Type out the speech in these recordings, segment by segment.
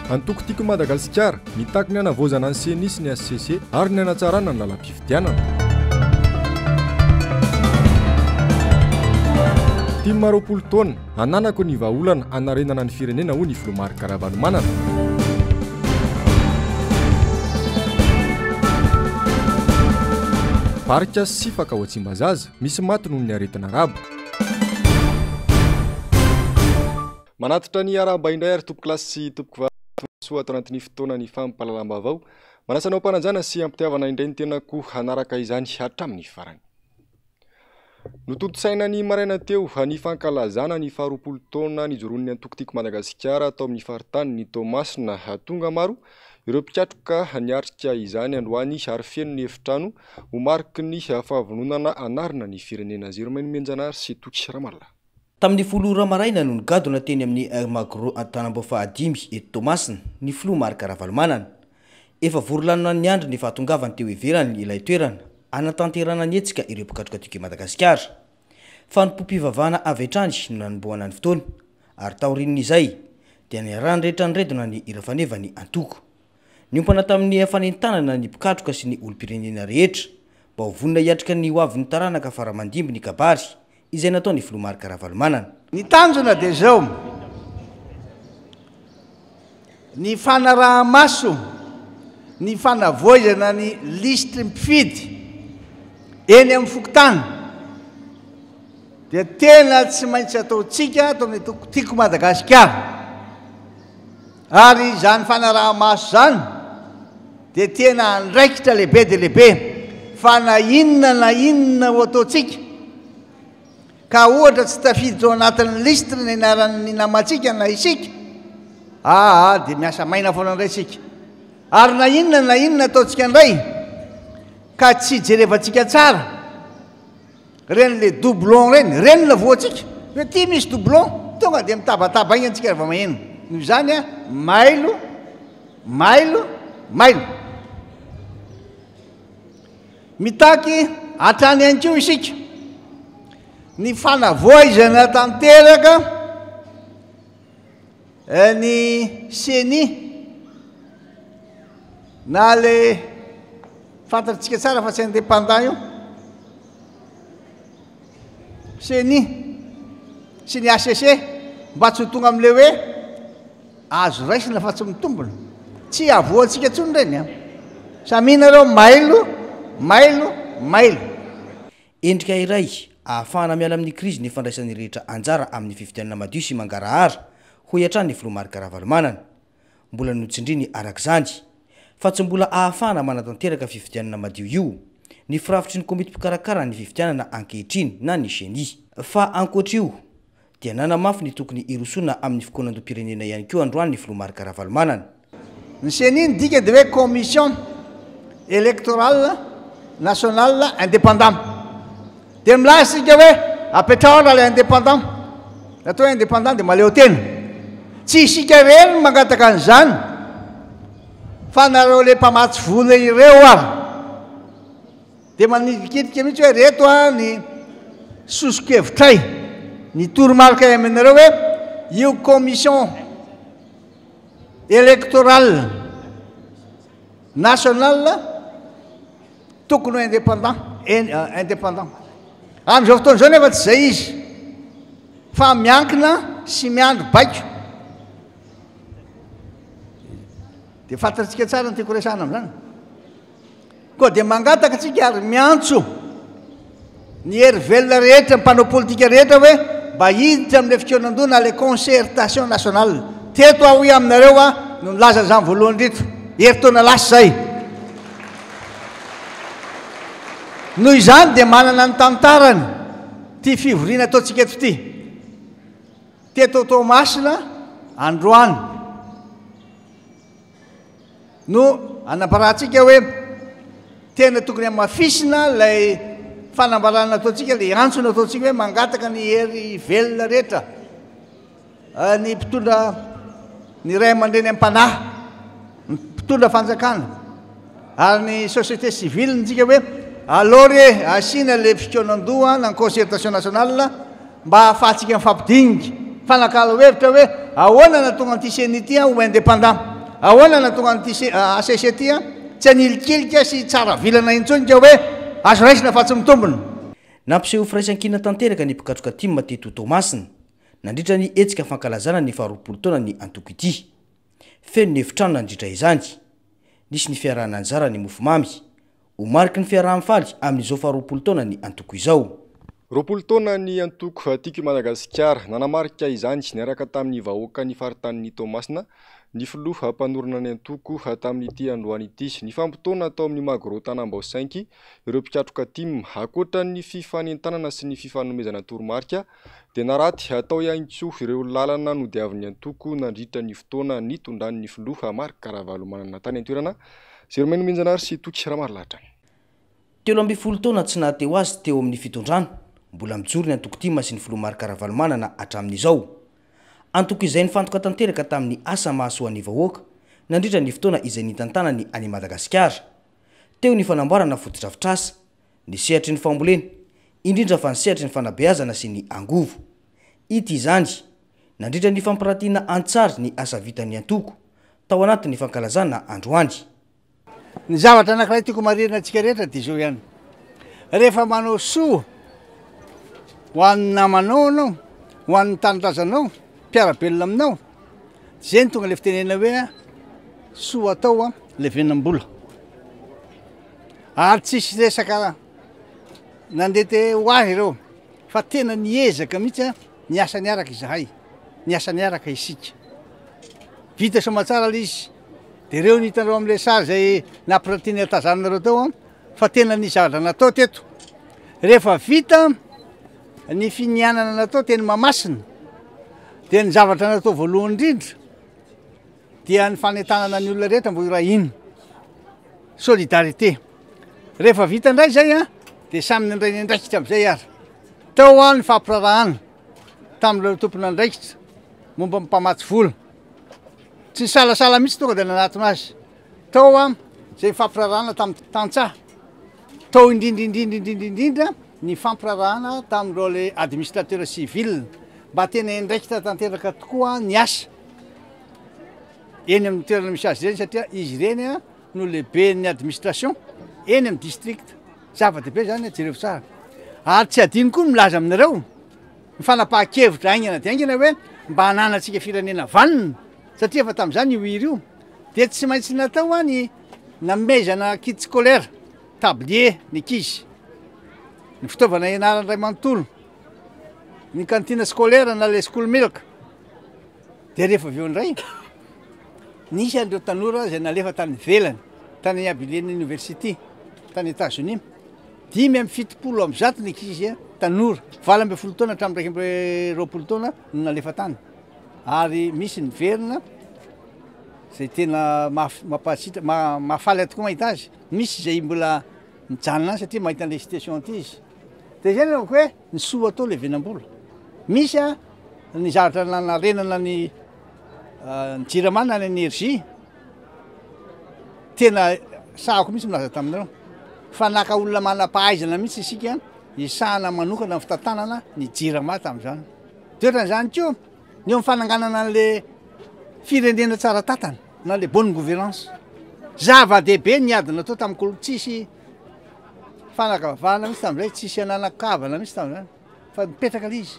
Antokotiko Madagasikara mitaky ny hanavozana ny CNI sy ny SCC ary ny hanatsarana ny lalam-pifidianana. Tima roapolo taona ananako ny vahaolana hanarenana ny firenena hoy ny Filomarika Ravalomanana. Parika sy sifaka ho Tsimbazaza misy maty noho ny aretina rabo. Manatitra ny araba indray ary tompo klasy sy tompo soa ato anatin'ny fotoana ny fampahalalam-baovao. Manasanao mpanajana sy ampitiavana indray ny tenako hanaraka izany hatramin'ny farany. Notontosaina ny maraina teo ny fankalazana ny faharoapolo taona nijoron'ny Antokotiko Madagasikara atao amin'ny faritany ny Tomasina tonga maro ireo mpikatroka niatrika izany androany ary feno ny efitrano ho mariky ny fahavononana anarina ny firenena Zermainy Menjanary sy Toky Ramallah. Tamin'ny folo ramaraina no nigadona teny amin'ny Magro Antanambao 5 eto Tomasina ny Filomarika Ravalomanana. Efa vorolanona ny andro ny fahatongavany teo ivelany ilay toerana anatanterana ny etsika ireo mpikatroka toky Madagasikara. Fanompom-pivavahana avy hatrany no nanomboana ny fotoana ary taorinin'izay dia niarahany rehetra nyredona ny irafanevany antoko. Niompana tamin'ny fanentanana ny mpikatroka sy ny olom-pirenena rehetra mba ho vonona hiatrika ny hoavin'ny taranaka faramandimby ny kabary izay nataony Filomarika Ravalomanana. Ny tanjona dia zao ny fanaraha-maso ny fanavoizana ny listry mpifidy eny amin'ny fokotany dia tena tsy maintsy ataontsika ato amin'ny Antokotiko Madagasikara. Ary izany fanaraha-maso zany dia tena andraikitra lehibe dia lehibe fa na inona ho ataontsika ka ohatra tsy tafidy tao anatin'ny listry ny anaran'ny namantsika na isika dia miasa maina foana indray isika. Ary na inona ataontsika indray ka tsy jerevantsika tsara reny le doublon reny la voantsika hoe ty misy doublon tonga dia mitabataba igny antsika rehefa maheno. Noho izany mailo mitaky hatrany anko isika ny fanavoizana tanteraka ny CNI na le fantatsika tsara fa tsy indépendant io CNI sy ny ACC mba tsy ho tonga amin'le hoe azo raisina fa tsy mitombona tsy avoantsika tsony reny saminareo mailo. Endrika iray ahafahana miala amin'ny krizy ny fandraisan'ny rehetra anjara amin'ny fifidianana madio sy mangarahara ho hiatrany ny Filomarika Ravalomanana. Mbola notsindriny arak'izany fa tsy mbola ahafahana manatanteraka fifidianana madio io ny firafitry ny komity mpikarakara ny fifidianana ankehitriny na ny CNI. Fa ankoatra io dia nanamafy ny tokony irosona amin'ny fikonan-dom-pirenena ihany koa androany ny Filomarika Ravalomanana. Ny CNI ndika dia hoe commission électorale nationale indépendante dia milaza isika hoe apetrahana le indépendant atao indépendant dia maleo tena tsy isika rery mangataka an'izany fa nareo le mpamatsy vola ireo ary dia manikitika mihitsy hoe reto ny sosokevitray ny toromarika aminareo hoe io commission électorale nationale tokony indépendant amin'izao fotoana izao nefa tsy zay izy fa miankina sy miandro baiko dia fantatsika tsara ny tiako resahana amin'izany koa dia mangataka atsika ary miantso ny hery velona rehetra mpanao politika rehetra hoe mba hiditra amin'le fikonan-doha na le concertation nationale teto ahoy aminareo no nilaza zany voalohany rito heritaona lasa zay. Noho izany dia manana ny tantarany ty fivoriana ataontsika eto ty teto Tomasina androany no anamparantsika hoe tena tokony amafisina lay fanambarana ataontsika le antsona ataontsika hoe mangataka ny hery velona rehetra ny mpitondra ny ray aman-dreny am-panahy ny mpitondra fanjakana ary ny société civile ntsika hoe alore asina le fikonan-doha na concertation nationale mba ahafahantsika mifampidinika fanakalo hevitra hoe ahoana na tonga an'ity CNI ty ho indépendant ahoana na tonga nyty asa ty a tsy anilikelika sy tsara vilana intsonika hoe azo raisina fa tsy mitombony. nampiseho firaisan-kina tanteraka ny mpikatroka tim teto Tomasina nandritra ny etsika fankalazana ny faharoapolo taona ny antoko ity. Feno ny efitrano nandritra izany. Nisy ny fiarahana anjara ny mofomamy homariky ny fiaraha-mifaly amin'izao faharoapolo taona ny antoko izao. Roapolo taona ny antoko tiako Madagasikara nanamarika izany niaraka tamin'ny vahoaka ny faritanin'ny Tomasina ny filoha mpanorona ny antoko tamin'ity androany ity. Ny fampitona atao amin'ny Magro Tanambaosainky ireo mpikatroka tim akoatra ny fifanentanana sy ny fifanomezana toromarika dia naraty atao ihany koa ireo lalana nodiavin'ny antoko nandritra ny fotoana nitondran'ny filoha Marc Ravalomanana tany an-toerana. Zermain Minjanary sy Toky Ramarilatra. 12 taona tsy nahateo azy teo amin'ny fitondrano mbola mijoro ny antoko tim sy ny filoha Marc Ravalomanana hatramin'izao. Antoko izay nifantoka tanteraka tamin'ny asa mahasoan'ny vahoaka nandritra ny fotoana izay nitantanany any Madagasikara. Teo ny fanamboarana foto-drafitrasa, ny sehatry ny fambolena, indrindra fa ny sehatry ny fanabeazana sy ny angovo. Ity izany nandritra ny fampiratiana antsary ny asa vitan'ny antoko tao anatin'ny fankalazana androany. Ny zavatra anankiray tiako marina antsika rehetra dia izao ihany. Rehefa manao soa ho an'ny namanao anao, ho an'ny tanindrazanao, mpiarabelona aminao, zay ny tonga le fitenena hoe soa atao le venam-bola. Ary tsisy resaka nandety ho azy ireo fa tena niezaka mihitsy ny asa niaraka izahay, ny asa niaraka isika. Vita somatsara le izy. Dia ireo nitanao amin'ilay sary zay nampiratiany atazanareo tao fa tena ny zavatra natao teto. Rehefa vita ny finianana natao tena mamasina dia ny zavatra natao voalohany indrindra dia ny fanentanana ny olona rehetra mbo irahiny solidarité. Rehefa vita indray zay dia samy indray ny andraikitra amin'izay ary. Tao ny fampirarahana tamin'ireo tompona andraikitra momba mpamatsy vola. Tsy salasala mihitsy tonga dia nanatona azy. Tao zay fampirarahana tamin'ny tantsaha. Tao indrindra ny fampirarahana tamin'ireo le administrateur civil mba tena indraikitra tanteraka tokoa ny asa eny amin'ny toerana misy azy ireny satria izy ireny no lehibe ny administration eny amin'ny district. Zava-dehibe zany jereo tsara. Ary tsy adino koa milaza aminareo ny fanapahan-kevitra aingana dia aingana hoe mba hananantsika firenena vanina satria efa tamin'izany io hira io dia tsy maintsy natao ny namezana kit scolaire, tablier ny ankizy, ny fitaovana ianarana ray manontolo, ny cantine scolaire na le school milk. Dia rehefa avy eo indray nisy andreo tanora zay nalefa tany ivelany tany Abilene University tany États-Unis 570 ny ankizy tanora 20 taona hatramin'ny 20 taona no nalefa tany. Ary misy ny verina zay tena mahafaly tokoa mahita azy. Misy zay mbola mijanona satria mahita an'ilay situation ty izy. Dia zay no hoe ny soa atao le venam-bola. Misy ny zavatra narenana ny jiramana ny énergie tena sahako misy milaza taminareo fa naka olona manam-pahaizana mihitsy isika isahana manokana amin'ny fitantanana ny jirama tamin'izany. Dia ohatran'izany koa ny eo fananganana an'le firenena tsara tatana na le bonne gouvernance. Zava-dehibe niadina atao tamin'ny kolontsisy fanakavahana misy tamin'izay, tsisy ananakavana misy tamin'izany fa mipetraka le izy.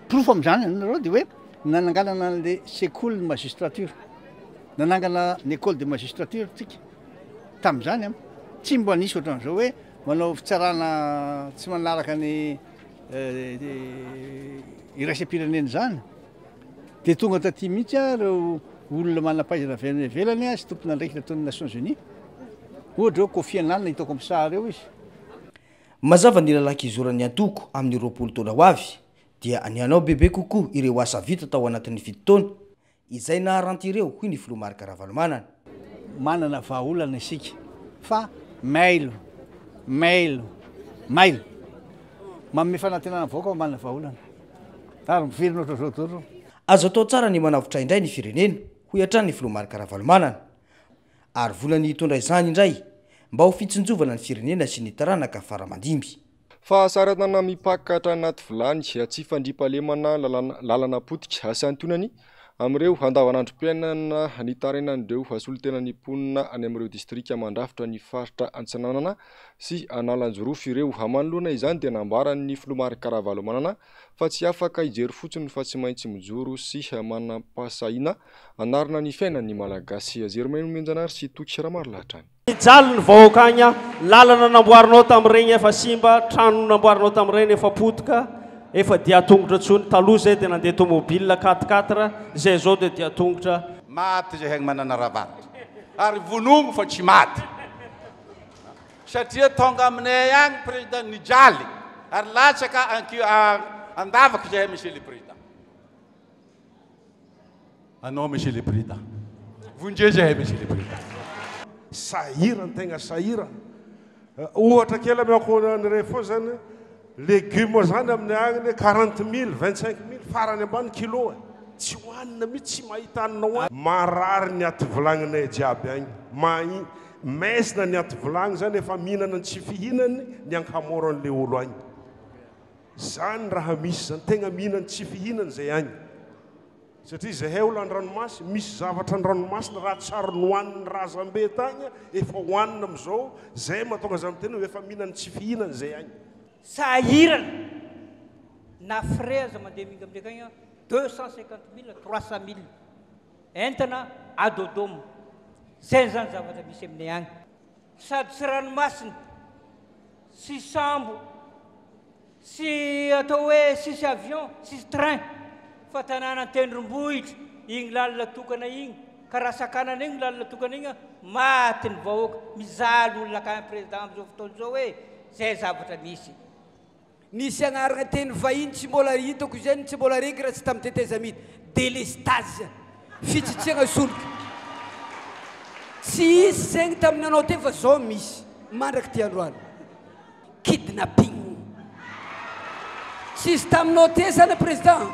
Profo amin'izany anareo dia hoe nananganana an'le secoule de magistrature, nanangana ny école de magistrature tsika tamin'izany tsy mbo nisy ohatran'izao hoe manao fitsarana tsy manaraka ny iraisam-pirenena zany. Dia tonga taty mihitsy ireo olona manam-pahaizana velany sy tompona andraikitra ataon'ny Nations Unies. Ohatra hoe Kofi Annan hitako amin'ny sary eo izy. Mazava ny lalaky-izoran'ny antoko amin'ny 20 taona ho avy dia anianao bebe kokoa ireo asa vita tao anatin'ny 7 taona izay naharanty ireo hoy ny filoha Marc Ravalomanana. Manana vahaolana isika fa mailo manome fanantenana vahoaka manana vahaolana ary miverina ohatran'izao daholo. Azo atao tsara ny manavotra indray ny firenena hoy hatrany ny filoha Marc Ravalomanana ary volany hitondra izany indray mba ho fitsinjovana ny firenena sy ny taranaka faramandimby. Fahasaratana mipakatra anaty vilany tsy fandriampahalemana lalana potika asa antonany amin'ireo andavanandrom-piainana ny tarenan'ireo asolotena ny mponina any amin'ireo distrika mandrafitra ny faritra Antsinanana sy Analanjorofo ireo. Manoloana izany dia nambaran'ny Filomary Karavalomanana fa tsy afaka hijery fotsiny fa tsy maintsy mijoro sy manam-pasahiana anarina ny fiainan'ny malagasy. Zermaino Menjanary sy Toky Siramary lahatrany. Mijaly ny vahoaka agny, lalana namboarinao tamin'ireny efa simba, trano namboarinao tamin'ireny efa potika, efa dia tongotra tsony. Taloha zay dia nandeha tomobile 4x4, zay zao dia dia tongotra. Maty zay haigny manana rahavavitra ary vonomo fa tsy maty satria tonga aminay agny président nijaly ary latsaka andavaka zay monsieur le président. Anao monsieur le président vonjeo zay monsieur le président. Sahirana tegna sahirana. Ohatra kely amiako nire fô zany légume zany aminay agny 40 000 25 000 farany ambany kilo. Tsy hoanina mihitsy tsy mahita hanina hoanina. Marary ny aty volagninay jiaby agny. Mesina ny aty volagny zany efa mihinana tsy fihinany ny ankamoran'le olo agny. Zany raha misy zany tegna mihinana tsy fihinany zay agny. Satria zahay olo an-dranomasy misy zavatra an-dranomasina raha tsara nohaniny razambe tagny efa hoanina amizao zay mahatonga zany tena efa mihinana tsy fihinany zay agny. Sahirana na frais aza mandeha minga aminay akagny 250 000 300 000 entana adodomo. Zay zany zavatra misy aminay agny. Sady tsy ranomasina, sy sambo, sy atao hoe sisy avion, sisy train, fa tanàna Tendrombohitra, igny lalina tokana igny, karaha sakanana igny lalina tokana igny, maty ny vahoaka, mizaly olona akany président am'izao fotoana zao hoe zay zavatra misy. Nisy anarana teny vahiny tsy mbola hitako zany, tsy mbola reky raha tsy tamin'ny teteza mity, délestage, fitsitsegna solika. Tsy isy zegny tamin'ny anao teny fa zao misy mandraky ty androany. Kidnapping. Tsy isy taminao te zany président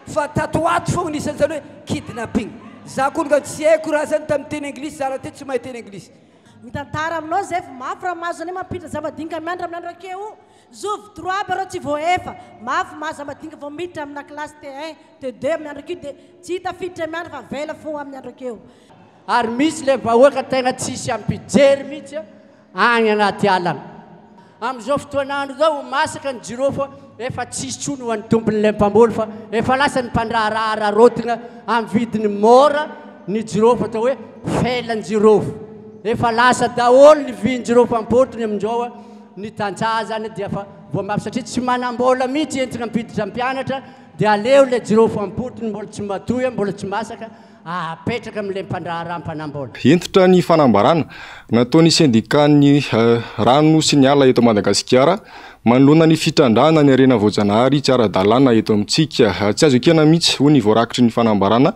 fa tatoato fogna nisany zany hoe kidnapping. Za koa nga tsy haiko raha zany tamin'ny teny anglisy, za raha te tsy mahay teny anglisy. Mitantara aminao zay fa mafy raha mahazo ane mampiditra zavadinika miandra amin'andro akeo. Zovy droit barao tsy voaefa, mafy mahazo zavadinika vao miditra amina classe T1, T2 amin'andro akeo dia tsy hita fiditra miandra fa vela fo amin'andro akeo. Ary misy le vahoaka tegna tsisy ampijery mihitsy agny anaty alana. Am'izao fotoanandro zao masaka ny jirofo efa tsisy tsony ho an'ny tompon'ilay mpamboly fa efa lasa ny mpandraharahara rotigna amin'ny vidiny mora ny jirofo atao hoe felan'ny jirofo. Efa lasa daholo ny viny jirofo ampotony amin'izao ny tantsaha zany dia fa vao mafy satria tsy manam-bola mihitsy entina mpiditra mpianatra dia aleo le jirofo ampotony mbola tsy matoy mbola tsy masaka apetraka amin'ilay mpandraharaha mpanam-bola. Entitra ny fanambarana nataon'ny syndicat-ny rano sy ny ala eto Madagasikara manoloana ny fitrandrana ny arena voajanahary tsy ara-dalàna eto amintsika. Tsy azo ekena mihitsy ho ny voarakitry ny fanambarana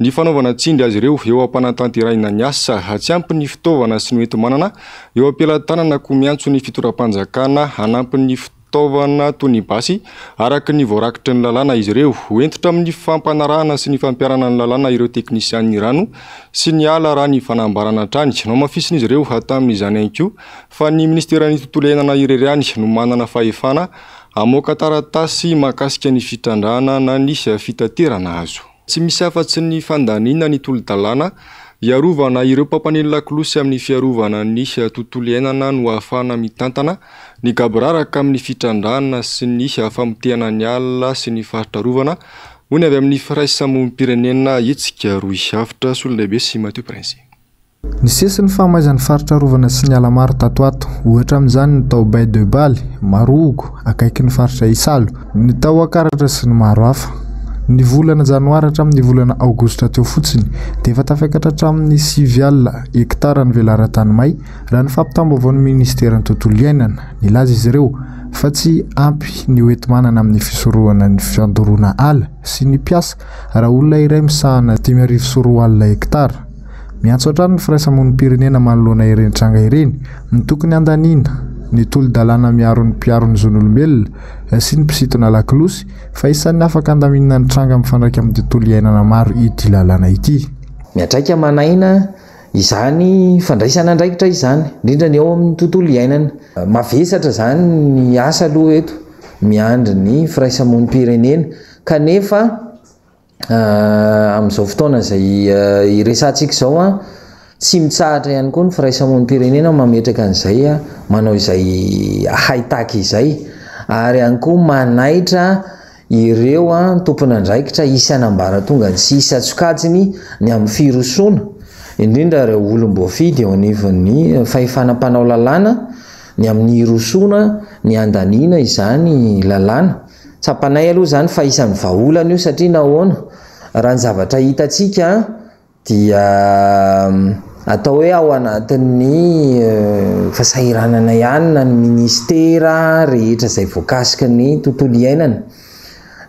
ny fanaovana tsindry azy ireo eo am-panatanterahina ny asa, tsy ampy ny fitaovana sy ny ento-manana eo am-pialan-tanana ko miantso ny fitoram-panjakana hanampy ny fitaovana toy ny basy araky ny voarakitry ny lalàna izy ireo. Entitra amin'ny fampanarahana sy ny fampiarana ny lalàna ireo teknisian'ny rano sy ny ala raha ny fanambarana trany no mafisin'izy ireo tamin'izany ihany koa fa ny ministeran'ny tontolo iainana ireryany no manana fahefana hamoaka taratasy mahakasika ny fitrandrana na ny fitaterana azo. Tsy misy afa-tsy ny fandaniana ny tolo-dalàna iarovana ireo mpampaneny lakolosy amin'ny fiarovana ny tontolo iainana no ahafahana mitantana ny gaboraraka amin'ny fitrandrana sy ny famotehana ny alina sy ny fahitarovana hoy ny avy amin'ny firaisamonim-pirenena etsika roy avitra Solondehibe sy Mathieu Prince. Ny sesin'ny famaizan'ny faritra rovana sy ny alamaro tatoato ohatra amin'izany ny tao Bay de Baly, Marogo akaiky ny faritra Isalo, ny tao Akaratra sy ny maro hafa. Ny volana janoary hatramin'ny volana aogositra teo fotsiny dia efa tafakatra hatramin'ny 7,000 hektara ny velaran-tany may raha ny fampitam-baovan'ny ministeran'ny tontolo iainana. Nilaza izy ireo fa tsy ampy ny hoenti-manana amin'ny fisorohana ny fiandoroana ala sy ny mpiasa raha olona iray misahana 5,400 hektara. Miantso hatrany ny firaisamonim-pirenena manoloana ireny tranga ireny ny tokony andaniana ny tolo-dalàna miaro ny mpiaro ny zon'olombelona sy ny mpisintona lakolosy fa isan'ny afaka andaminana ny tranga mifandraika amin'ny tontolo iainana maro ity lalàna ity. Miatraika manaina izany fandraisana andraikitra izany indrindra ny eo amin'ny tontolo iainana. Mavesatra zany ny asa aloha eto miandry ny firaisamonim-pirenena kanefa amin'izao fotoana izay iresantsika zao a tsy mitsahatra ihany koa ny firaisamonim-pirenena mametraka an'izay a manao izay haitaky izay ary ihany koa manaitra ireo a tompon'andraikitra isanambaratonga sy isa-tsokajiny ny amin'ny firosoana indrindra reo olom-boafidy eo anivon'ny fahefanam-panao lalàna ny amin'ny rosoana ny andaniana izany lalàna tsapanay aloha zany fa isan'ny vahaolana io satria nahoana raha ny zavatra hitatsika dia atao hoe ao anatin'ny fasahiranana ihany na ny ministera rehetra izay voakasika ny tontolo iainana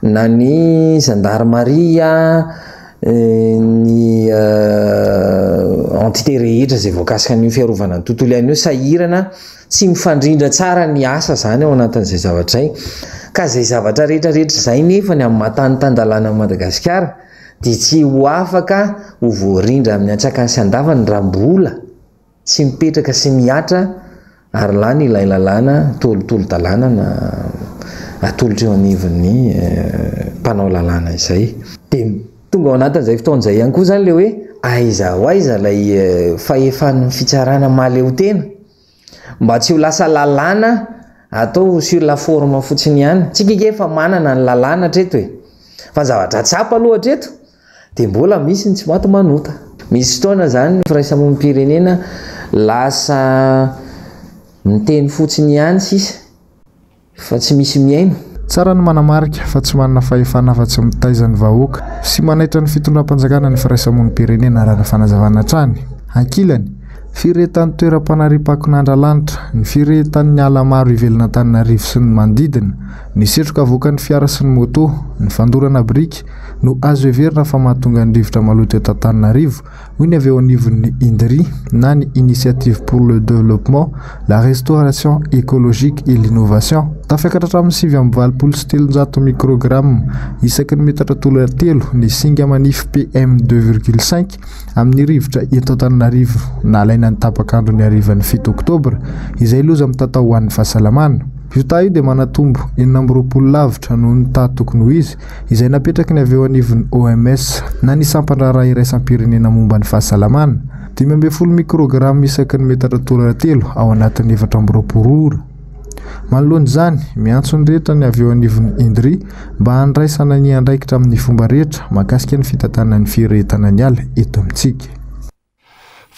na ny gendarmeria ny entité rehetra izay voakasika ny fiarovana ny tontolo iainana io sahirana tsy mifandrindra tsara ny asa zany ao anatin'izay zavatra zay ka izay zavatra rehetrarehetra zay nefa ny amin'ny mahatanitandalàna Madagasikara dia tsy ho afaka ho voarindra amin'ny antsakany sy andavany raha mbola tsy mipetraka sy miatra ary lany ilay lalàna tolotolo-dalàna na atolotra eo anivon'ny mpanao lalàna izay dia tonga ao anatin'izay fotoan'izay ihany koa zany le hoe aiza ho aiza ilay fahefan'ny fitsarana mahaleo tena mba tsy ho lasa lalàna atao sur la forme fotsiny ihany tsika efa manana ny lalàna hatreto e fa zavatra tsapa aloha hatreto dia mbola misy ny tsy maty manota misy fotoana zany ny firaisamonim-pirenena lasa miteny fotsiny ihany sisa fa tsy misy miaino tsara ny manamarika fa tsy manana fahefana fa tsy mitaizany vahoaka sy manaitra ny fitondram-panjakana ny firaisamonim-pirenena raha fanazavana trany ankilany firetan'ny toeram-panariam-pakon'Andriamanitra ny firetan'ny ala maro ivelona Antananarivo sy ny manodidina ny setroka avoakan'ny fiara sy ny moto ny fandorana briky no azo heverina fa mahatonga ny rivotra maloto eto Antananarivo hoy ny avy eo anivon'ny INDRI na ny Initiative pour le développement, la restauration écologique et l'innovation tafakatra hatramin'ny 7.7 microgramme isaky ny metatra tolotelo ny singa manify PM 2,5 amin'ny rivotra eto Antananarivo nalaina ny tapakandro ny arivan'ny 7 oktobra izay loza mitatao ho an'ny fahasalamana io ta io dia manatombo 4 lavitra noho ny ta tokony ho izy izay napetraky ny avy eo anivon'ny OMS na ny sampandraraha iraisam-pirenena momba ny fahasalamana 12 microgramme isaky ny metatra tolotelo ao anatin'ny 4 ora manoloan'izany miantso ny rehetra ny avy eo anivon'ny INDRI mba handraisana ny andraikitra amin'ny fomba rehetra mahakasika ny fitantanan'ny firetana ny ala eto amintsika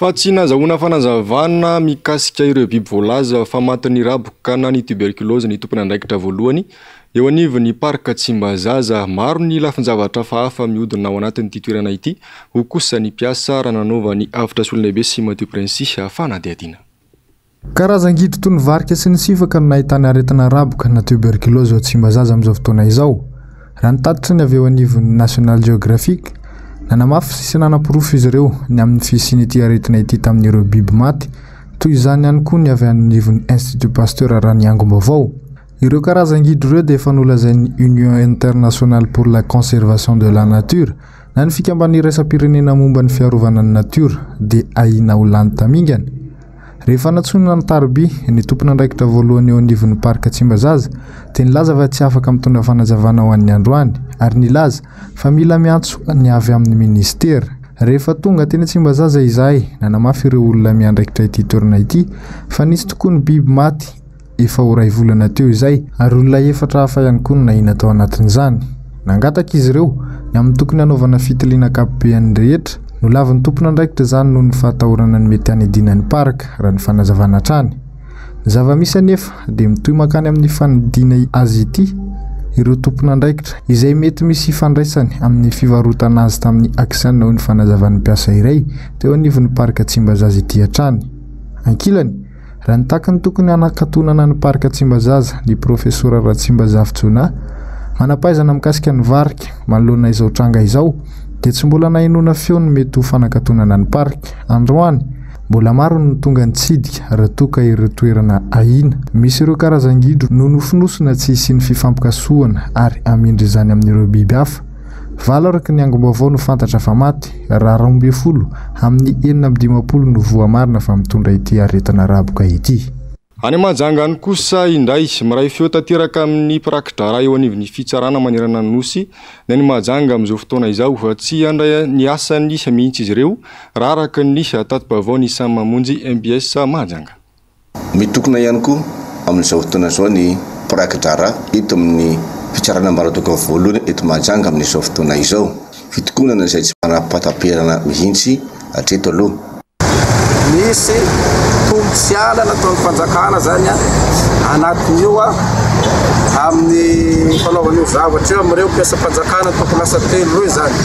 fa tsy nazahoana fanazavana mikasika ireo biby voalaza fa matin'ny raboka na ny tuberculose ny tompony andraikitra voalohany eo anivon'ny parka Tsimbazaza maro ny lafinjavatra hafa mihodina ao anatin'ity toerana ity ho kosa ny mpiasa raha nanaova ny avitra sy olonaibe sy Mateo Prince fanadihadiana karazan-gidro toy ny varika sy ny sifaka no nahitany aretina raboka na tuberculose ao Tsimbazaza amin'izao fotoana izao raha nitatitra ny avy eo anivon'ny National Geographic nanamafy sy nanam-porofo izy ireo ny amin'ny fisiny ity aretina ity tamin'ireo biby maty toy izany ihany koa ny avy anivon'ny Institut Pasteur raha ny angom-baovao ireo karazan-gidro ireo dia efa nolazain'ny Union Internationale pour la Conservation de la Nature na ny fikambanana iraisam-pirenena momba ny fiarovana ny natiora dia ahina ho lany tamingana rehefa natsonina ny Tarby ny tompony andraikitra voalohany eo anivon'ny parka Tsimbazaza dia nilaza fa tsy afaka mitondra fanazavana ho an'ny androany ary nilaza fa mila miantso ny avy amin'ny ministera rehefa tonga teny Tsimbazaza izahay nanamafy ireo olona miandraikitra ity toerana ity fa nisy tokoa ny biby maty efa ho ray volana teo izay ary olona efatra hafa ihany koa no nahina tao anatin'izany nangataka izy ireo ny amin'ny tokony hanaovana fitiliana ankapobean'ny rehetra no lavin'ny tompony andraikitra zany noho ny fahatahorana ny mety hanidinan'ny parka raha ny fanazavana trany ny zava-misy anefa dia mitohy makany amin'ny fanidina azy ity ireo tompony andraikitra izay mety misy fandraisany amin'ny fivarotana azy tamin'ny aksiany noho ny fanazavan'ny mpiasa iray teo anivon'ny parka Tsimbazaza ity hatrany ankilany raha nitaka ny tokony hanakatonana ny parka Tsimbazaza ny profesora Ratsimbazafitsona manampaizana mikasika ny varika manoloana izao tranga izao dia tsy mbola nahenoana feo ny mety ho fanakatonana ny parka androany mbola maro ny tonga nitsidika raha toka ireo toerana ahina misy ireo karazan-gidro no nofonosona tsy hisy ny fifampikasoana ary amindry izany amin'ireo biby hafa valo araky ny angom-baovao no fantatra fa maty raha 12 amin'ny 9 no voa marina fa mitondra ity aretina raboka ity Any Mahajanga kosa indray miray feo tanteraka amin'ny prakidrara eo anivon'ny fitsarana manerana ny nosy na ny Mahajanga amin'izao fotoana izao tsy handray ny asany mihitsy izy ireo raha araka ny tati-baovao ny samy mamonjy MBS Mahajanga. Mitokona ihany koa amin'izao fotoana izao ny prakidrara eto amin'ny fitsarana ambaratonga voalohany eto Mahajanga amin'izao fotoana izao. Fitokonana izay tsy manam-pataperana mihitsy hatreto aloha. Misy tombotsiala nataon'ny fanjakana zany anatin'io amin'ny fanaovan'io zavatra io amin'ireo mpiasa fanjakana tokony lasa telo roy zany.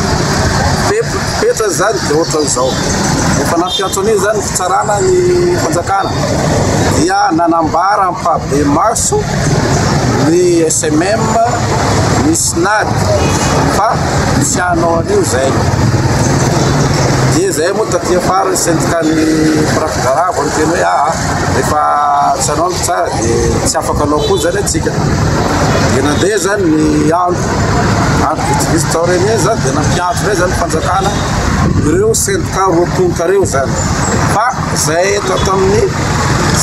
Petra zany dia ohatran'izao. Efa nampiantso an'io zany fitsarana ny fanjakana dia nanambara amin'ny mpabe maso ny SMM ny SNAD fa tsy hanao an'io zay. Dia zay moa taty afara ny syndicat-ny prakidrara vao niteny hoe rehefa tsy hanao ny tsara dia tsy afaka anao koa zany atsika. Dia nandeha zany ny andro vitsivitsy tao reny zany dia nampiantso rey zany fanjakana ireo syndicat roatonka reo zany. Fa zay eto tamin'ny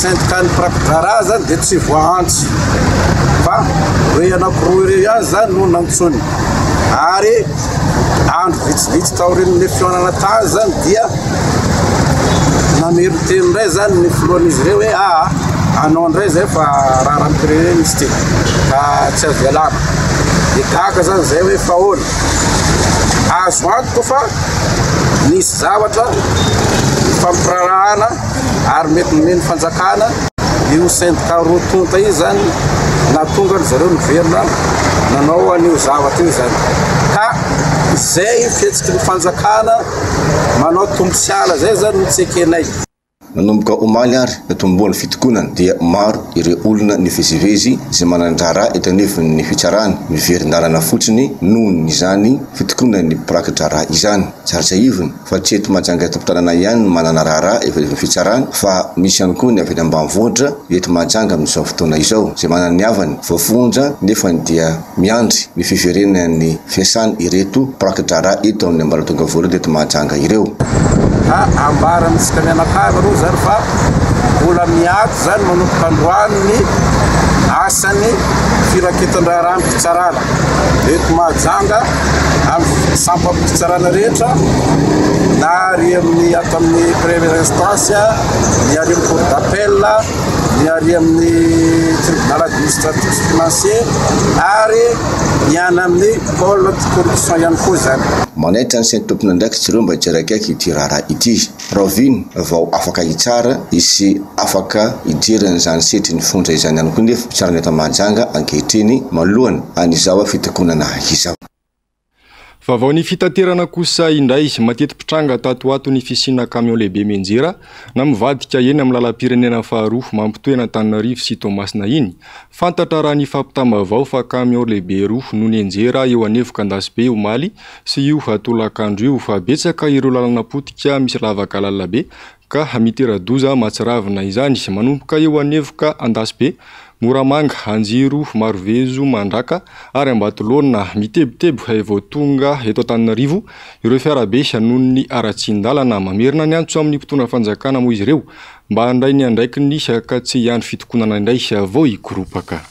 syndicat-ny prakidrara zany dia tsy voahantsy. Fa hoe anakiroa ireo ihany zany no nantsony. Ary andro vitsivitsy tao reny ny fionana tany zany dia namero teny ndray zany ny filohan'izy ireo hoe anao ndray zay fa raha rampireny izy ty ka tsy azo ialana. Dia gaka zany zay hoe fahoana. Azo antoka fa nisy zavatra fampirarahana ary mety nomeny fanjakana io syndicat roatonta io zany natonga ry zareo niverina nanao an'io zavatra io zany. Ka zay fihetsiky ny fanjakana manao tombotsiala zay zany notsekenay. Nanomboka omaly ary natomboan'ny fitokonana dia maro ireo olona nivezivezy izay manandrara eto anivon'ny fitsarana miverin-dalana fotsiny nohon' izany fitokonana ny prakidrara izany. Tsara ivony fa tsy eto Mahajanga eto ampitanana ihany manana raharaha efa ny fitsarana fa misy ihany koa ny avy any ambanivohitra eto Mahajanga amin'izao fotoana izao izay manana ny avany voafonja nefa dia miandry ny fiverenan'ny fiasany ireto prakidrara eto amin'ny ambaratonga voalohany eto Mahajanga ireo. Ambara misika mianakavy aloha zany fa mbola miato zany manomboka androany ny asany firaketan-draharaha amin'ny fitsarana eto Mahajanga amin'ny sampo amin'ny fitsarana rehetra na ary amin'ny ato amin'ny première instance ny ary amin'ny cour d'appel ny ary amin'ny tribunal administratif financier ary miany amin'ny pôle de corruption ihany koa zany. Manaitra ny saint tompona ndraiky tsy ireo mba hijerakaiky ity raharaha ity. Raviny vao afaka hitsara isy afaka hijerany zany setry ny fondra izany ihany koa nefa fitsarana eto Mahajanga ankehitriny malohany an'izao fitokonana izao. Vaovao ny fitaterana kosa indray mateti-pitranga tato ato ny fisina camion lehibe menjera na mivadika eny amin'ny lalam-pirenena faharoa mampitoena Antananarivo sy Toamasina iny. Fantatra raha ny fampitambavao fa camion lehibe roa no nenjera eo anevoka Andasibe omaly sy io atolakandro io fa betsaka ireo lalana potika misy lavaka lalabe ka mitera-doza matsiravina izany manomboka eo anevoka Andasibe, Moramanga, Anjiro, Marovezo, Mandraka ary Ambatolona mitebitebo vao tonga eto Antananarivo ireo fiarabe noho ny aratsindalana mamerina ny antso amin'ny mpitondra fanjakana moa izy ireo mba handray ny andraiky ny ka tsy iandry fitokonana indray vao hikoropaka.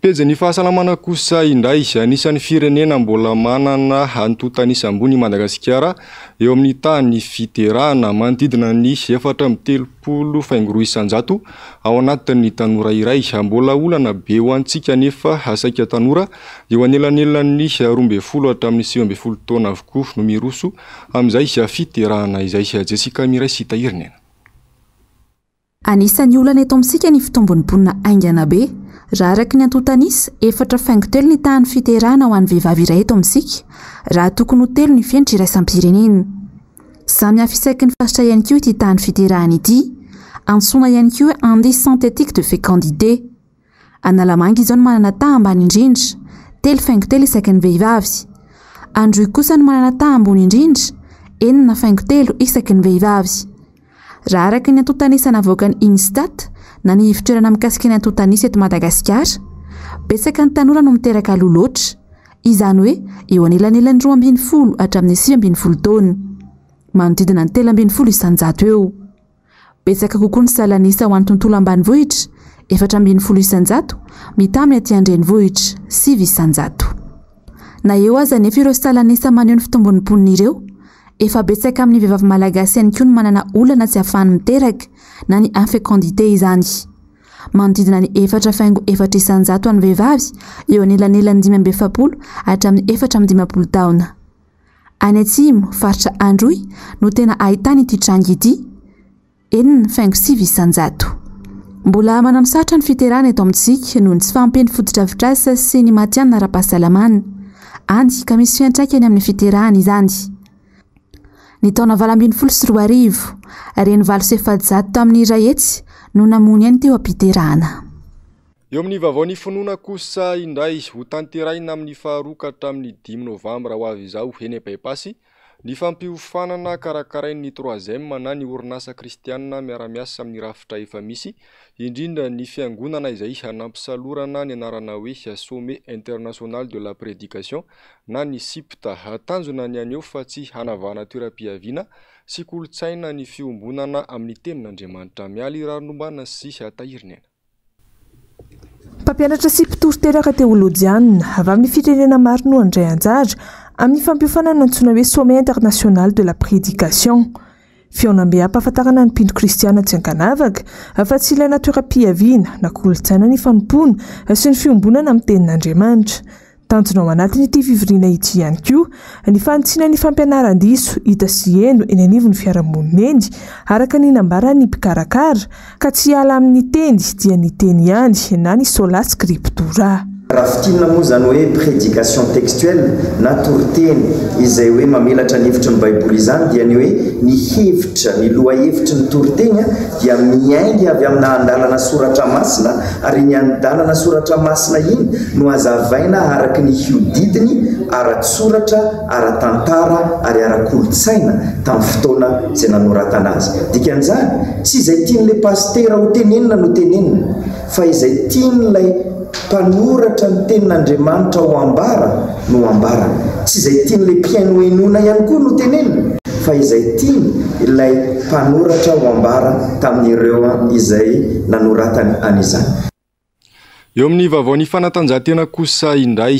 Pejy ny fahasalamana kosa indray anisan'ny firenena mbola manana antotanisa ambony Madagasikara eo amin'ny tany fiterana manodidina ny 430 faingo isan-jato ao anatin'ny tanora iray mbola olana be ho antsika nefa asaika tanora eo anelanelan'ny 12 hatramin'ny 15 taona avokoa no miroso amin'izay fiterana izay Jessica Miray sy Tahirina. Anisan'ny olana eto amintsika ny fitombony ponina aingana be. Raha araka ny antotanisa 4 faingo telo ny tany fiterana ho an'ny vehivavy iray eto amintsika raha tokony ho telo ny fianatra iraisam-pirenena. Samy hafa isaiky ny faritra ihany koa ity tany fiterana ity, antsoina ihany koa indice synthétique de fécondité. Analamanga izao no manana taha ambany indrindra, 3 faingo telo isaiky ny vehivavy. Androy kosa no manana taha ambony indrindra, 4 faingo telo isaiky ny vehivavy. Raha araka ny antotanisa navoaka ny Instat na ny fitoerana mikasika ny antotanisa eto Madagasikara, betsaka ny tanora no miteraka loloatra, izany hoe eo anelanelan'ny 12 hatramin'ny 15 taona, manodidina ny 13 isan-jato eo. betsaka kokoa ny salanisa ho an'ny tontolo ambanivohitra 470 isanjato mitaminy aty andrenivohitra 9 isanjato. Na eo aza nefa ireo salanisa maneho ny fitombon'ny mponina ireo efa betsaka amin'ny vehivavy malagasy ihany koa ny manana olana tsy ahafahany miteraka na ny infécondité izany. Manodidina ny 4,4 isanjato any vehivavy eo anelanelany 570 hatramin'ny 450 taona. Any atsimo faritra Androy no tena ahitana ity trangy ity 4,9 isanjato. Mbola manano sarotra ny fiterana eto amintsika noho ny tsy fahampiany fotodrafitrasa sy ny matianina ara-pahasalamana. Any ka misy fiantraikany amin'ny fiterana izany. Ny taona 2024 reny 700 tamin'ny iray etsy no namony any teo ampiterana. Eo amin'ny vaovao finoana kosa indray ho tanteraina amin'ny faharoa hatramin'ny 10 novambra ho avy izao eny Baipasy ny fampiofanana karakarain'ny 3e na ny orinasa kristianina miara-miasa amin'ny rafitra efa misy indrindra ny fiangonana izay hanampisalorana ny anarana hoe Sommet International de la Prédication na ny SIPTA hatanjona ny aneo fa tsy hanavana toeram-piaviana sy kolotsaina ny fiombonana amin'ny tenin'Andriamanitra mialy raronombana sy atahirina. Mpampianatra sy mpitory teraka teolojianina avy amin'ny firenena maro no andray anjara amin'ny fampiofanana antsoina hoe Sommet International de la Prédication. Fionabe-ampahafantarana ny mpindro kristiana tsy ankanavaka fa tsy ilaina toeram-piaviana na kolotsaina ny fanompoana sy ny fiombonana amin'ny tenin'Andriamanitra. Tanjona ao anatin'ity fivoriana ity ihany koa ny fantsiana ny fampianaran-diso hita sy eno eny anivon'ny fiarahamonina eny araka ny nambarany mpikarakara ka tsy hiala amin'ny teny dia ny teny ihany na ny sola scriptura. Raha fitinina moa zany hoe prédication textuelle na toriteny izay hoe mamelatra ny hevitra ny baiboly izany dia ny hoe ny hevitra ny lohahevitry ny toriteny dia miaingy avy amina andalana soratra masina ary ny andalana soratra masina iny no azavaina araka ny hiodidiny ara-tsoratra ara-tantara ary ara-kolotsaina tamin'ny fotoana izay nanoratana azy. Dikan'izany tsy izay tian'ilay pastera ho tenenina no tenenina fa izay tian'ilay mpanoratra ny tenin'Andriamanitra ho ambara no ambara. Tsy izay tian'ilay mpiaino henona ihany koa no tenenina fa izay tiany ilay mpanoratra ho ambara tamin'ireo izay nanoratany an'izany. Eo amin'ny vaovao fanatanjahantena kosa indray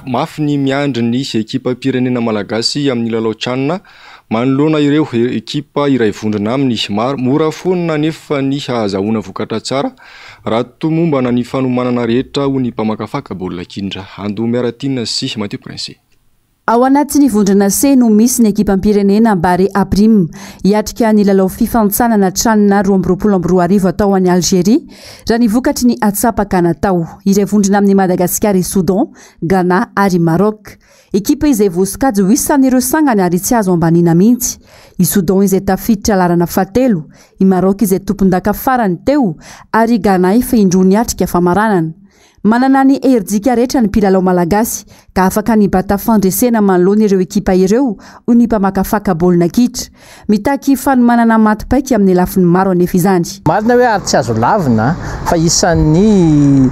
mafy ny miandry ny ekipa pirenena malagasy amin'ny lalao tranona manoloana ireo ekipa iray vondrona amin'ny mora foana nefa ny hahazahoana vokatra tsara raha tomombana ny fanomanana rehetra ho ny mpamakafaka baolina kitra. Ando miaratina sy Mathieu Prince. Ao anatin'ny vondrona C no misy ny ekipam-pirenena Bari Aprim hiatrika ny lalao fifanitsanana tranona 2022 atao any Algérie raha ny vokatry ny atsapaka natao iray vondrona amin'ny Madagasikara, Soudan, Ghana ary Maroc. Ekipa izay voasokajy ho isan'ireo sangany ary tsy azo ambanina mihitsy. I Soudan izay tafiditra larana fahatelo, i Maroc izay tompon-daka farany teo ary Ghana efa indroa niatrika famaranana. Manana ny herintsika rehetra ny mpilalao malagasy ka afaka ny bata fandresena manoloana ireo ekipa ireo ho ny mpamakafaka baolina kitra. Mitaky fanomanana matipaika amin'ny lafiny maro anefa izany. Marina hoe ary tsy azo lavina fa isan'ny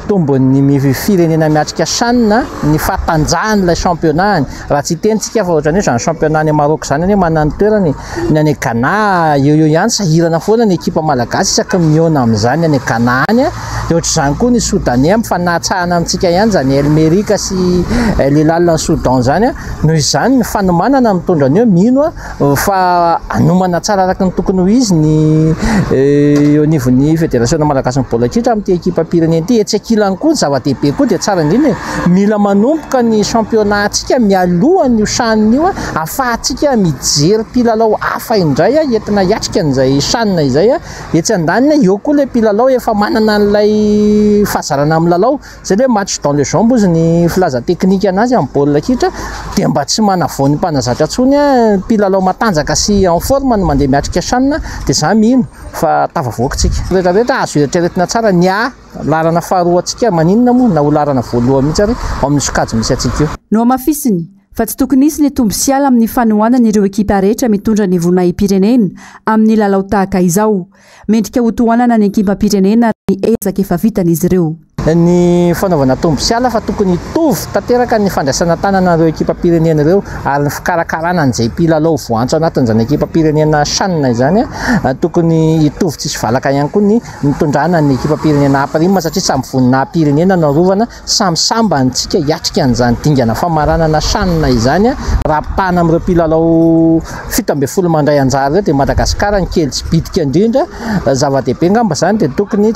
tombon'ny firenena miatrika sanina ny fahatanjahany ilay championnat. Raha tsy tentsika fa ohatrany hoe zany championnat ny Maroc zany hoe manana toerany ny any Ghana eo ihany sahirana foana ny ekipa malagasy isaky miona amin'izany any Ghana any. Dia ohatr'izany koa ny Soudanais mifanatsahana amintsika ihany zany Elmerika sy Lilalany Soudan zany noho izany ny fanomanana mitondra an'io mino fa anomana tsara araka ny tokony ho izy ny eo anivon'ny fédération malagasy ny baolina kitra amin'ity ekipa pirenena ity. Etsy ankilany koa ny zava-dehibe koa dia tsara indrindra mila manomboka ny championnat antsika mialohan'ny io sanina io ahafahantsika mijery mpilalao hafa indray entina hiatrika an'izay sanina izay. Etsy andaniny eo koa ilay mpilalao efa manana an'ilay fahazarana amin'ny lalao zay hoe match dans les jambes ny filaza teknika anazy amin'ny baolina kitra dia mba tsy manavoa ny mpanazatra ntsony mpilalao matanjaka sy en forme no mandeha miatrika sanina dia za mino fa tafavoakitsika rehetrarehetra azo eritreretina tsara ny larana faharoa antsika maninona moa na ho larana voalohany mihitsy ary amin'ny sokajy misy antsika io. No amafisiny fa tsy tokony isy ny tombosiala amin'ny fanohanana ireo ekipa rehetra mitondra ny vonahim-pirenena amin'ny lalao tahaka izao. Mendrika ho tohanana ny ekipa pirenena ny ezaka efa vitan'izy ireo. ny fanaovana tombosiala fa tokony hitovy tanteraka ny fandraisana tanana ireo ekipa pirenena ireo ary ny fikarakarana an'izay mpilalao voantso anatin'izany ekipa pirenena Shanna izany tokony hitovy tsisy valaka ihany koa ny mitondrana ny ekipa pirenena aprima satria samy vonina pirenena narovana samy samba antsika hiatrika an'izany dingana famaranana Shanna izany raha mpitana amin'ireo mpilalao 17 mandray anjara ireo dia Madagasikara ny kely tsy bitika indrindra zava-dehibe ngamba zany dia tokony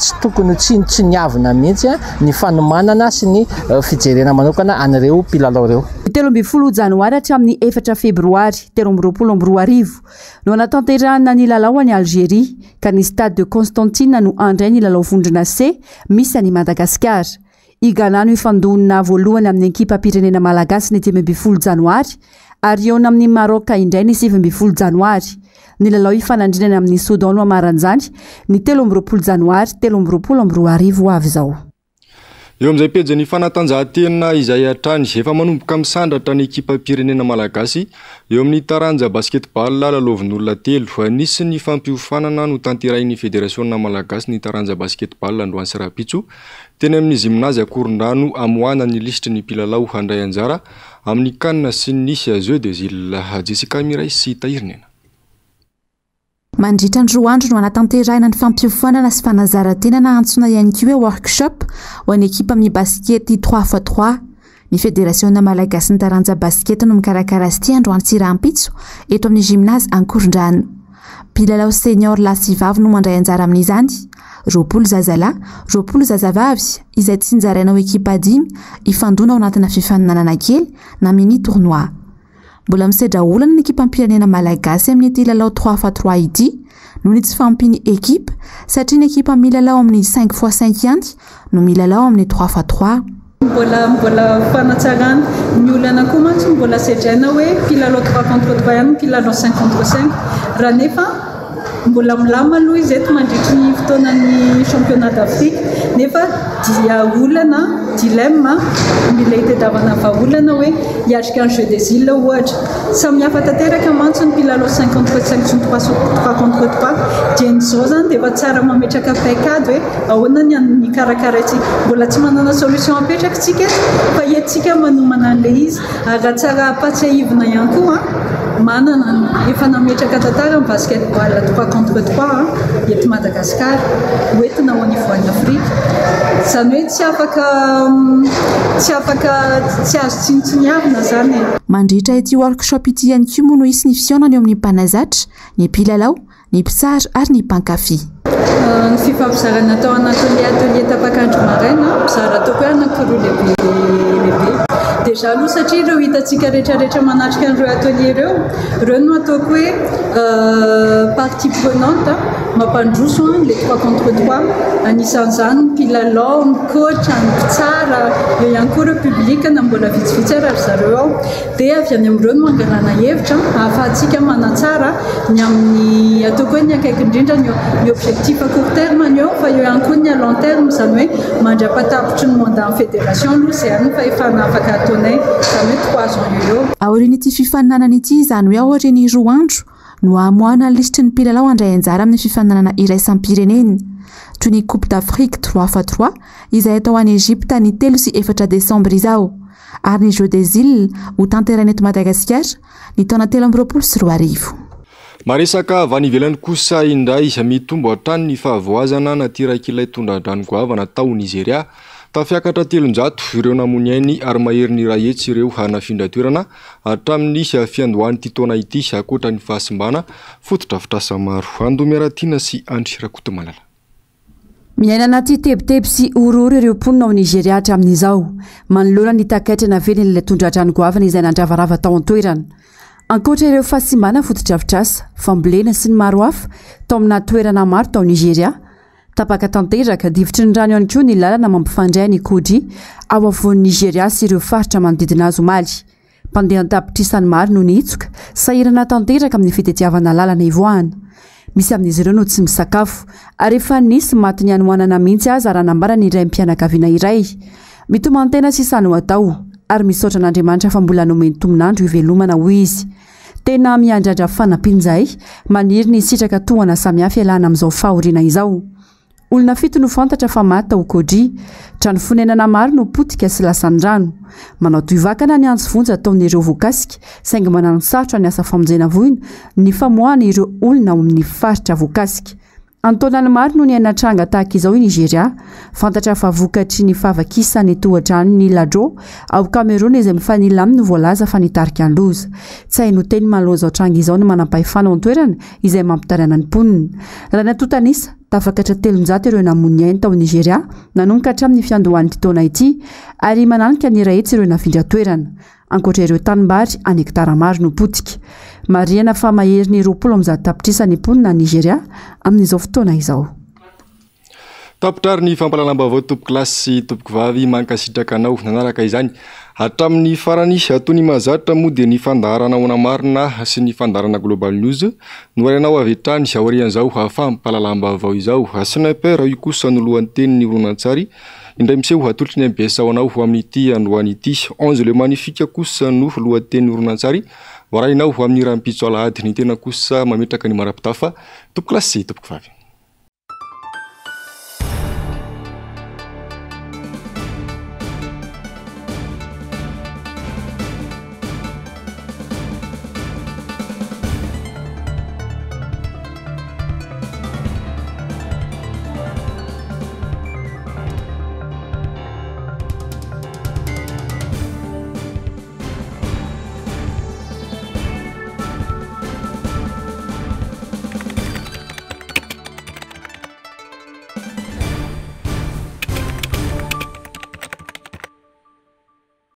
tsy niavina mihitsy ny fanomanana sy ny fijerena manokana an'ireo mpilalao ireo. 13 janoary hatramin'ny 4 febroary 2024 no anatanterahana ny lalao any Algérie ka ny stade de Constantine no andray ny lalao vondrona C misy any Madagasikara. Igana no ifandonina voalohany amin'ny ekipa pirenena malagasy ny 18 janoary ary eo amin'ny Maroc indray ny 17 janoary. Ny lalao ifanandrinana amin'ny Soudan no amaranjany ny 13 janoary 2024 avy izao. Eo amin'izay pejy ny fanatanjahantena izay hatrany efa manomboka misandratra ny ekipa pirenena malagasy eo amin'ny taranja basketball lalaovin'olona 3 anisy ny fampiofanana no tanterahin'ny federasiona malagasy ny taranja basketball Androany sy Rapitso teny amin'ny gymnase Akorondrano amoana ny lisitry ny mpilalao handray anjara amin'ny kanina sy ny Jeux des Îles Jessica Miray sy Tahirnena. Mandritra ny roa andro no anatanterahina ny fampiofanana sy fanazaran-tenana antsoina ihany koa hoe workshop ho an'ny ekipa amin'ny baskety 3x3. Ny federasiona malagasy ny taranja baskety no mikarakara azy ity Androany sy Rapitso eto amin'ny gymnase Ankorondrano. Mpilalao senior lahy sy vavy no mandray anjara amin'izany. 20 zazalahy, 20 zazavavy izay tsy nzaraina ho ekipa 5 ifandona ao anatina fifaninanana kely na mini tournoi. Mbola misedra olana ny ekipa pirenena malagasy amin'ny ity lalao 3x3 ity noho ny tsy fampiny ekipa satria ny ekipa milalao amin'ny 5x5 ihany no milalao amin'ny 3x3. Mbola fanatsarana ny olana koa mantsy mbola sedraina hoe mpilalao 3 contre 3 ihany mpilalao 5 contre 5 raha nefa mbola milama aloha izy eto mandritry ny fotoanan'ny championnat d'Afrique nefa dia olana dilemme mila hitadiavana vaolana hoe hiatrika ny Jeux des Îles ohatra samy hafa tanteraka mantsy ny mpilalao 5 contre 5 sy 3 contre 3 dia n'izao zany dia efa tsara mametraka paikady hoe ahoana ny karakaraitsika mbola tsy manana solution apetraka tsika fa entsika manomana an'ilay izy ary tsara apatsiahivina ihany koa manana efa nametraka tantara ny basketball 3 contre 3 eto Madagasikara hoentina ho anivoan'ny Afrika zany hoe tsy afaka tsy azo tsinitsiniavina zany. Mandritra ity workshop ity ihany koa moa no isy ny fisaonany eo amin'ny mpanazatra, ny mpilalao, ny mpisary ary ny mpankafy. Ny fifampizarana atao anatin'ilay atelier tapakandro maraina mizara atao koa anankiroa lehibe deja aloha satria ireo hitantsika rehetrarehetra manatrika an'ireo atelier ireo no ataoko hoe partie prenante mampandroso les 3 contre 3 anisan'izany mpilalao, ny coach, ny mpitsara eo ihany koa ireo public na mbola vitsivitsy ary zareo ao dia avy any amin'ireo no mangalana hevitra ahafahantsika manatsara ny amin'ny ataoko hoe ny akaiky indrindra ny objectif à court terme ny eo fa eo ihany koa ny à long terme zany hoe mandra-patapitry ny mandat fédération aloha izay any fa efa nafaka ataonay zany hoe 3 ans eo. Aorian'ity fifaninanana ity zany hoe ohatra ny roa andro no amoahana lisitry ny mpilalao handray anjara amin'ny fifaninanana iraisam-pirenena toy ny Coupe d'Afrique 3x3 izay atao any Egypte ny 3 sy 4 Desambra izao ary ny Jeux des Îles ho tanterahina eto Madagasikara ny taona 2024. Maresaka avy any ivelany kosa indray mitombo hatrany ny fahavoazana natiraka tondran-drano goavana tao Nigeria tafiakatra 300 ireo namony ainy ary mahery ny rahetsy ireo hanafindra toerana hatramin'ny fiandohany ity taona ity akoatra ny fahasimbana fotodrafitrasa maro. Andomiaratina sy Andry Rakotomalala. Miaina anaty tebiteby sy orory ireo mponina ao Nigeria hatramin'izao manoloana ny takaitrana velany ilay tondran-drano goavana izay nandravarava tao an-toerana. Ankoatra ireo fahasimbana fotodrafitrasa fambolena sy ny maro hafa tao amina toerana maro tao Nigeria tapaka tanteraka divitry ny rano ihany koa ny lalana mampifandray ny Kodri ao afovoan'ny Nigeria sy ireo faritra manodidina azy omaly. Mpandeha an-tapitrisany maro no nitsoka sahirana tanteraka amin'ny fitetiavana lalana ivoahana. Misy amin'izy ireo no tsy misakafo ary efa nisy maty ny hanoanana mihitsy aza raha nambara ny iray mpianakaviana iray. Mitomantena sisa no atao ary misaotra n'Andriamanitra fa mbola nomeny tombonandro ivelomana hoy izy. Tena miandrandra fanampin'izay maniry ny sitraka tohana samihafa ialana amin'izao fahoriana izao. olona fito no fantatra fa maty tao kodri trano fonenana maro no potika sy lasandrano manao toivakana ny antsy vonjy ataon'ireo voakasika saingy manano sarotra ny asa famonjena voina ny famoahana ireo olona ao amin'ny faritra voakasika antonany maro no ny anatranga tahaka izao i Nigeria fantatra fa vokatry ny favakisany tohatrano ny ladro ao Cameroun izay mifanila aminy voalaza fa nitarika ny loza tsy hay no teny maloza ao tranga izao no manampahefana ao an-toerana izay mampitarana ny mponina raha natotanisa tafakatra 300 ireo namony ainy tao Nigeria nanomboka hatramin'ny fiandohan'ny taona ity ary mananika ny rahetsy ireo nafindra toerana ankoatra ireo tanimbary any hektara maro no potika mariana fa mahery ny 20 tapitrisa ny mponina Nigeria amin'izao fotoana izao tapitrary ny fampalalambavao tompoko lasy sy tompoko vavy mankasitraka anao nanaraka izany hatramin'ny farany atony mazatra moa dia ny fandaharana ona marina sy ny fandaharana global news no arinao avy hatrany aorian'izao hafampalalambavao izao sniper io kosa no lohan'ny tenin'ny horonan-tsary indray miseho hatolotry ny MBS ao anao amin'ity androany ity 11 le magnifique kosa no lohan'ny horonan-tsary varainao amin'ny rahampitso alahady ny tena kosa mametraka ny marapitafa tompoko lasy sy tompoko vavy